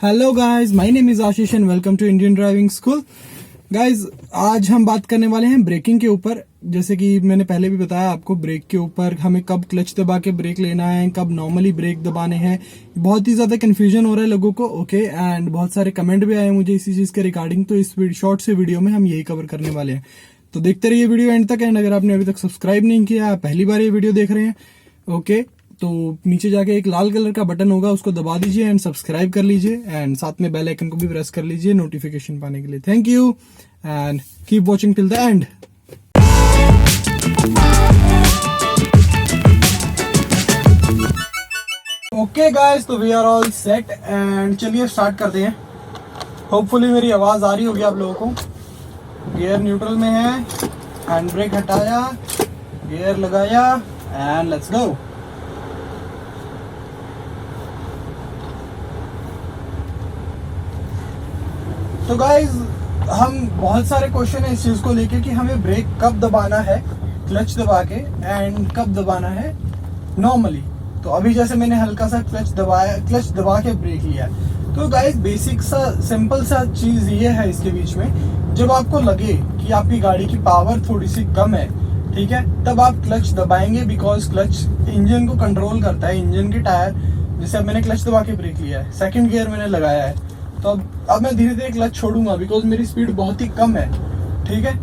Hello guys, my name is Ashish and welcome to Indian driving school. Guys, आज हम बात करने वाले हैं ब्रेकिंग के ऊपर। जैसे कि मैंने पहले भी बताया आपको, ब्रेक के ऊपर हमें कब क्लच दबा के ब्रेक लेना है, कब नॉर्मली ब्रेक दबाने हैं। बहुत ही ज्यादा कंफ्यूजन हो रहा है लोगों को। ओके, एंड बहुत सारे कमेंट भी आए मुझे इसी चीज के रिगार्डिंग। तो इस शॉर्ट से वीडियो में हम यही कवर करने वाले हैं, तो देखते रहिए वीडियो एंड तक। एंड अगर आपने अभी तक सब्सक्राइब नहीं किया, पहली बार ये वीडियो देख रहे हैं, ओके, तो नीचे जाके एक लाल कलर का बटन होगा, उसको दबा दीजिए एंड सब्सक्राइब कर लीजिए। एंड साथ में बेल आइकन को भी प्रेस कर लीजिए नोटिफिकेशन पाने के लिए। Thank you and keep watching till the end. Okay guys, तो we are all set and चलिए स्टार्ट करते हैं। होपफुली मेरी आवाज आ रही होगी आप लोगों को। गियर न्यूट्रल में है, हैंड ब्रेक हटाया, गियर लगाया एंड लेट्स गो। तो गाइज, हम बहुत सारे क्वेश्चन है इस चीज को लेके कि हमें ब्रेक कब दबाना है क्लच दबा के एंड कब दबाना है नॉर्मली। तो अभी जैसे मैंने हल्का सा क्लच दबा के ब्रेक लिया। तो गाइज, बेसिक सा सिंपल सा चीज ये है इसके बीच में, जब आपको लगे कि आपकी गाड़ी की पावर थोड़ी सी कम है, ठीक है, तब आप क्लच दबाएंगे। बिकॉज क्लच इंजन को कंट्रोल करता है, इंजन के टायर। जैसे अब मैंने क्लच दबा के ब्रेक लिया है, सेकंड गियर मैंने लगाया है, तो अब मैं धीरे धीरे क्लच छोड़ूंगा बिकॉज मेरी स्पीड बहुत ही कम है, ठीक है।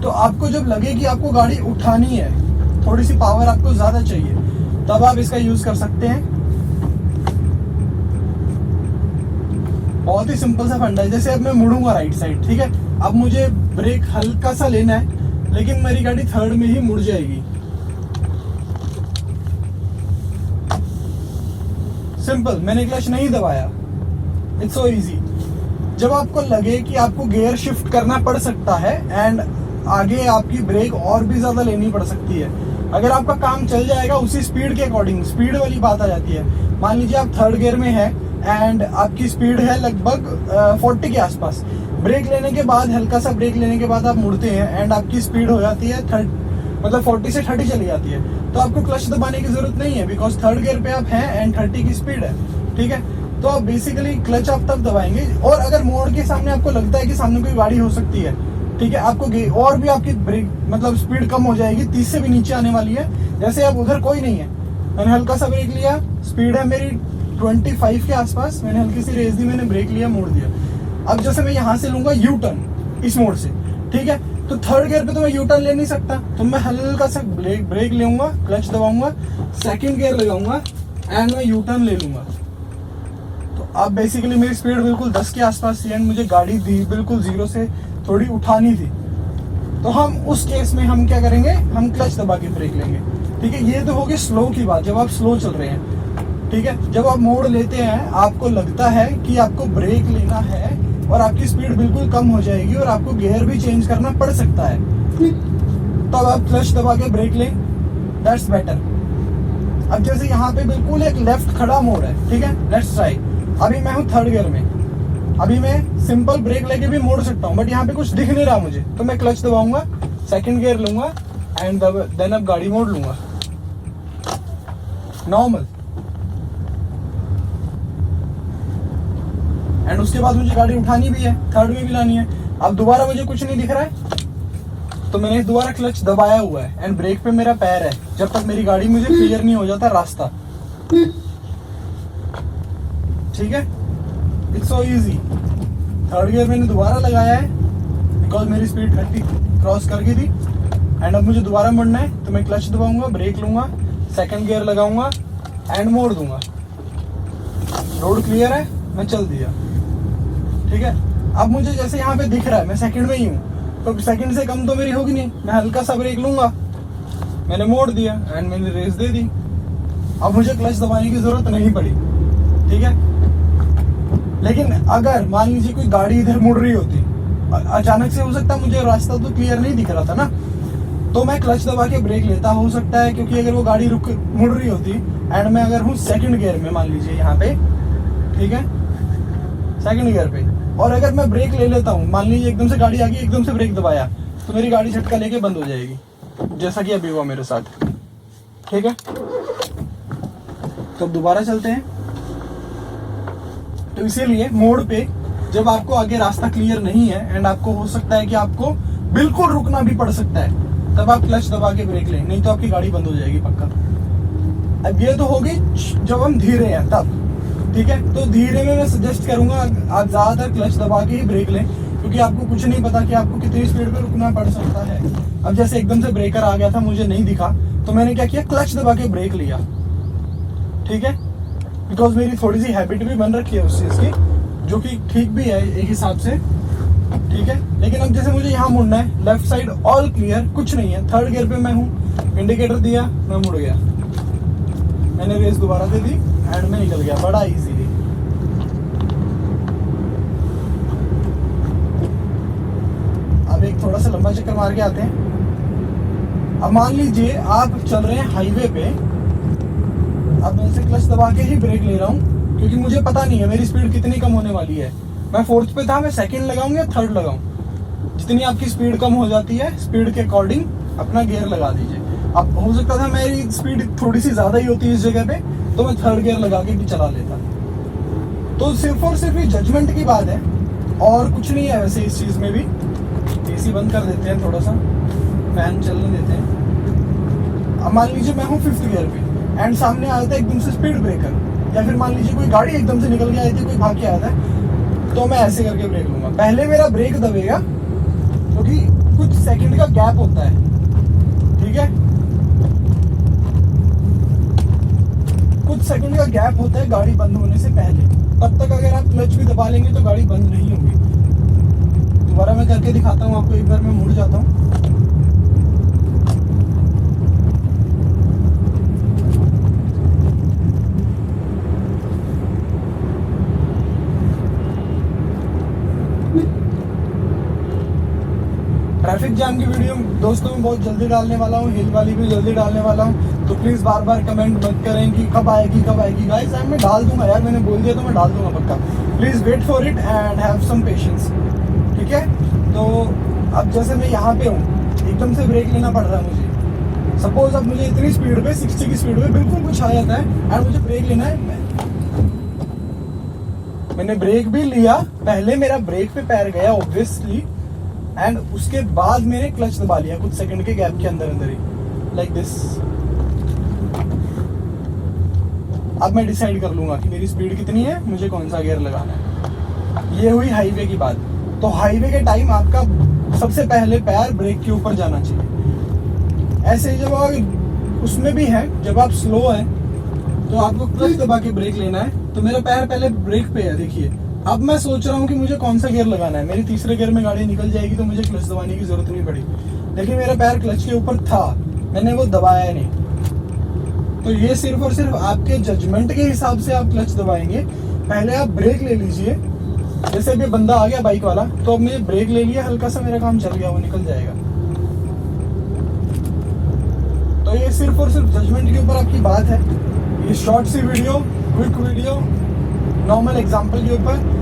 तो आपको जब लगे कि आपको गाड़ी उठानी है, थोड़ी सी पावर आपको ज्यादा चाहिए, तब आप इसका यूज कर सकते हैं। बहुत ही सिंपल सा फंडा है। जैसे अब मैं मुड़ूंगा राइट साइड, ठीक है, अब मुझे ब्रेक हल्का सा लेना है, लेकिन मेरी गाड़ी थर्ड में ही मुड़ जाएगी। सिंपल, मैंने क्लच नहीं दबाया, इट्स सो इजी। जब आपको लगे कि आपको गियर शिफ्ट करना पड़ सकता है एंड आगे आपकी ब्रेक और भी ज्यादा लेनी पड़ सकती है, अगर आपका काम चल जाएगा उसी स्पीड के अकॉर्डिंग, स्पीड वाली बात आ जाती है। मान लीजिए आप थर्ड गियर में है एंड आपकी स्पीड है लगभग 40 के आसपास। ब्रेक लेने के बाद, हल्का सा ब्रेक लेने के बाद आप मुड़ते हैं एंड आपकी स्पीड हो जाती है 40 से 30 चली जाती है, तो आपको क्लच दबाने की जरूरत नहीं है बिकॉज थर्ड गियर पे आप हैं एंड 30 की स्पीड है, ठीक है। तो आप बेसिकली क्लच आप तब दबाएंगे। और अगर मोड़ के सामने आपको लगता है कि सामने कोई गाड़ी हो सकती है, ठीक है, आपको और भी आपकी ब्रेक मतलब स्पीड कम हो जाएगी, 30 से भी नीचे आने वाली है। जैसे अब उधर कोई नहीं है, मैंने हल्का सा ब्रेक लिया, स्पीड है मेरी 25 के आसपास, मैंने हल्की सी रेस दी, मैंने ब्रेक लिया, मोड़ दिया। अब जैसे मैं यहाँ से लूंगा यू टर्न इस मोड़ से, ठीक है, तो थर्ड गियर पे तो मैं यू टर्न ले नहीं सकता, तो मैं हल्का सा ब्रेक लूंगा, क्लच दबाऊंगा, सेकंड गियर लगाऊंगा एंड मैं यू टर्न ले लूंगा। तो अब बेसिकली मेरी स्पीड बिल्कुल 10 के आसपास थी एंड मुझे गाड़ी दी बिल्कुल 0 से थोड़ी उठानी थी। तो हम उस केस में हम क्या करेंगे, हम क्लच दबा के ब्रेक लेंगे, ठीक है। ये तो हो गई स्लो की बात, जब आप स्लो चल रहे हैं, ठीक है। जब आप मोड़ लेते हैं, आपको लगता है कि आपको ब्रेक लेना है और आपकी स्पीड बिल्कुल कम हो जाएगी और आपको गियर भी चेंज करना पड़ सकता है, तब आप क्लच दबा के ब्रेक लें, दैट्स बेटर। अब जैसे यहाँ पे बिल्कुल एक लेफ्ट खड़ा मोड़ है, ठीक है, लेट्स ट्राई। अभी मैं हूँ थर्ड गियर में, अभी मैं सिंपल ब्रेक लेके भी मोड़ सकता हूँ, बट यहाँ पे कुछ दिख नहीं रहा मुझे, तो मैं क्लच दबाऊंगा, सेकंड गियर लूंगा एंड देन अब गाड़ी मोड़ लूंगा नॉर्मल। एंड उसके बाद मुझे गाड़ी उठानी भी है, थर्ड में भी लानी है। अब दोबारा मुझे कुछ नहीं दिख रहा है, तो मैंने दोबारा क्लच दबाया हुआ है एंड ब्रेक पे मेरा पैर है, जब तक मेरी गाड़ी मुझे क्लियर नहीं हो जाता रास्ता, ठीक है। It's so easy. Third gear मैंने दोबारा लगाया है बिकॉज मेरी स्पीड 30 क्रॉस कर गई थी एंड अब मुझे दोबारा मुड़ना है, तो मैं क्लच दबाऊंगा, ब्रेक लूंगा, सेकंड गियर लगाऊंगा एंड मोड़ दूंगा। रोड क्लियर है, मैं चल दिया, ठीक है। अब मुझे जैसे यहाँ पे दिख रहा है मैं सेकंड में ही हूँ, तो सेकंड से कम तो मेरी होगी नहीं, मैं हल्का सा ब्रेक लूंगा, मैंने मोड़ दिया एंड मैंने रेस दे दी। अब मुझे क्लच दबाने की जरूरत नहीं पड़ी, ठीक है। लेकिन अगर मान लीजिए कोई गाड़ी इधर मुड़ रही होती, अचानक से, हो सकता मुझे रास्ता तो क्लियर नहीं दिख रहा था ना, तो मैं क्लच दबा के ब्रेक लेता, हो सकता है, क्योंकि अगर वो गाड़ी मुड़ रही होती एंड मैं अगर हूँ सेकंड गियर में, मान लीजिए यहाँ पे, ठीक है, सेकंड गियर पे, और अगर मैं ब्रेक ले लेता हूँ, मान लीजिए एकदम से गाड़ी आ गई, एकदम से ब्रेक दबाया, तो मेरी गाड़ी झटका लेके बंद हो जाएगी, जैसा कि अभी हुआ मेरे साथ, ठीक है। तो अब दोबारा चलते हैं। तो इसीलिए मोड़ पे जब आपको आगे रास्ता क्लियर नहीं है एंड आपको हो सकता है कि आपको बिल्कुल रुकना भी पड़ सकता है, तब आप क्लच दबा के ब्रेक लें, नहीं तो आपकी गाड़ी बंद हो जाएगी पक्का। अब ये तो हो गई जब हम धीरे हैं तब, ठीक है। तो धीरे में मैं सजेस्ट करूंगा आप ज्यादातर क्लच दबा के ही ब्रेक लें, क्योंकि आपको कुछ नहीं पता कि आपको कितनी स्पीड पे रुकना पड़ सकता है। अब जैसे एकदम से ब्रेकर आ गया था, मुझे नहीं दिखा, तो मैंने क्या किया, क्लच दबा के ब्रेक लिया, ठीक है। बिकॉज मेरी थोड़ी सी हैबिट भी बन रखी है उस चीज की, जो कि ठीक भी है एक हिसाब से, ठीक है। लेकिन अब जैसे मुझे यहाँ मुड़ना है, लेफ्ट साइड ऑल क्लियर, कुछ नहीं है, थर्ड गियर पे मैं हूँ, इंडिकेटर दिया, मैं मुड़ गया, मैंने रेस दोबारा दे दी एंड में निकल गया, बड़ा इजीली। अब एक थोड़ा सा लंबा चक्कर मार के आते हैं। अब मान लीजिए आप चल रहे हैं हाईवे पे, अब मैं इसे क्लच दबा के ही ब्रेक ले रहा हूँ, क्योंकि मुझे पता नहीं है मेरी स्पीड कितनी कम होने वाली है। मैं फोर्थ पे था, मैं सेकंड लगाऊं या थर्ड लगाऊं। जितनी आपकी स्पीड कम हो जाती है, स्पीड के अकॉर्डिंग अपना गियर लगा दीजिए। अब हो सकता था मेरी स्पीड थोड़ी सी ज्यादा ही होती है इस जगह पे, तो मैं थर्ड गियर लगा के भी चला लेता। तो सिर्फ और सिर्फ ये जजमेंट की बात है और कुछ नहीं है वैसे इस चीज में भी। एसी बंद कर देते हैं, थोड़ा सा फैन चलने देते हैं। अब मान लीजिए मैं हूँ फिफ्थ गियर पे एंड सामने आया था एकदम से स्पीड ब्रेकर, या फिर मान लीजिए कोई गाड़ी एकदम से निकल के आई थी, कोई भाग के आया था, तो मैं ऐसे करके ब्रेक लूंगा। पहले मेरा ब्रेक दबेगा क्योंकि कुछ सेकंड का गैप होता है, ठीक है, कुछ सेकंड का गैप होता है गाड़ी बंद होने से पहले। तब तक अगर आप क्लच भी दबा लेंगे तो गाड़ी बंद नहीं होगी। दोबारा मैं करके दिखाता हूँ आपको, एक बार मैं मुड़ जाता हूँ। ट्रैफिक जाम की वीडियो दोस्तों मैं बहुत जल्दी डालने वाला हूँ, हिल वाली भी जल्दी डालने वाला हूँ, तो प्लीज बार बार कमेंट मत करें कि कब आएगी गाइस। मैं डाल दूंगा यार, मैंने बोल दिया तो मैं डाल दूंगा पक्का। Please wait for it and have some patience, ठीक है। तो अब जैसे मैं यहाँ पे हूँ, एकदम से ब्रेक लेना पड़ रहा है मुझे। सपोज अब मुझे इतनी स्पीड पे 60 की स्पीड पे बिल्कुल कुछ आ जाता है एंड मुझे ब्रेक लेना है। मैंने ब्रेक भी लिया, पहले मेरा ब्रेक पे पैर गया ऑब्वियसली, एंड उसके बाद मैंने क्लच दबा लिया कुछ सेकंड के गैप के अंदर अंदर ही, लाइक दिस। अब मैं डिसाइड कर लूंगा कि मेरी स्पीड कितनी है, मुझे कौन सा गियर लगाना है। ये हुई हाईवे की बात। तो हाईवे के टाइम आपका सबसे पहले पैर ब्रेक के ऊपर जाना चाहिए। ऐसे जब आप उसमें भी है, जब आप स्लो है तो आपको क्लच दबा के ब्रेक लेना है। तो मेरा पैर पहले ब्रेक पे है, देखिए। अब मैं सोच रहा हूँ कि मुझे कौन सा गियर लगाना है। मेरी तीसरे गियर में गाड़ी निकल जाएगी तो मुझे क्लच दबाने की जरूरत नहीं पड़ी, लेकिन मेरा पैर क्लच के ऊपर था, मैंने वो दबाया नहीं। तो ये सिर्फ और सिर्फ आपके जजमेंट के हिसाब से आप क्लच दबाएंगे। पहले आप ब्रेक ले लीजिए, जैसे अभी बंदा आ गया बाइक वाला, तो अब मैंने ब्रेक ले लिया, हल्का सा मेरा काम चल गया, वो निकल जाएगा। तो ये सिर्फ और सिर्फ जजमेंट के ऊपर आपकी बात है। ये शॉर्ट सी video, quick video, normal example के ऊपर।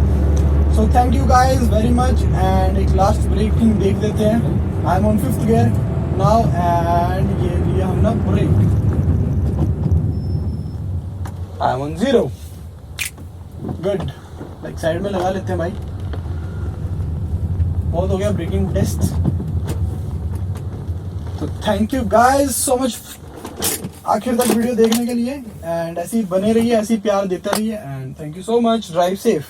So thank you guys very much. And एक लास्ट ब्रेकिंग देख लेते हैं। I am on 5th gear now and ये लिया हमने ब्रेक। I am on 0। Good. Like side में लगा लेते हैं भाई, बहुत हो गया ब्रेकिंग टेस्ट। तो thank you guys so much आखिर तक वीडियो देखने के लिए, एंड ऐसे ही बने रहिए, ऐसे ही प्यार देते रहिए, and thank you so much. Drive safe.